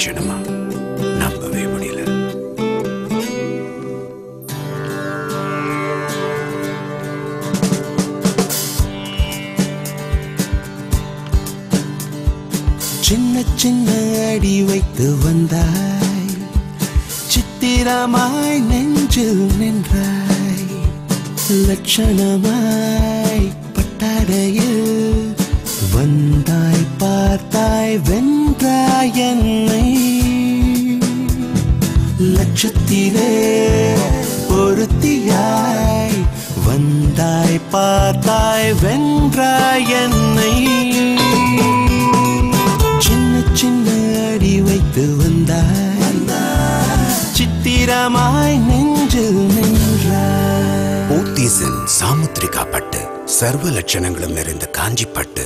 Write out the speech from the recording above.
லட்சணமா நம்பவே முடியல. சின்ன சின்ன அடி வைத்து வந்தாய், சித்திரமாய் நெஞ்சில் நின்றாய், லட்சணமாய் பட்டாடையில் வந்தாய், பார்த்தாய், வென்றாய் என்னை. லட்சத்திலே பொருத்தியாய் வந்தாய், பார்த்தாய், வென்றாய் என்னை. சின்ன சின்ன அடி வைத்து வந்தாய், சித்திரமாய் நெஞ்சில் நின்றாய். போத்தீஸின் சாமுத்திரிகா பட்டு, சர்வ லட்சணங்களும் நிறைந்த காஞ்சி பட்டு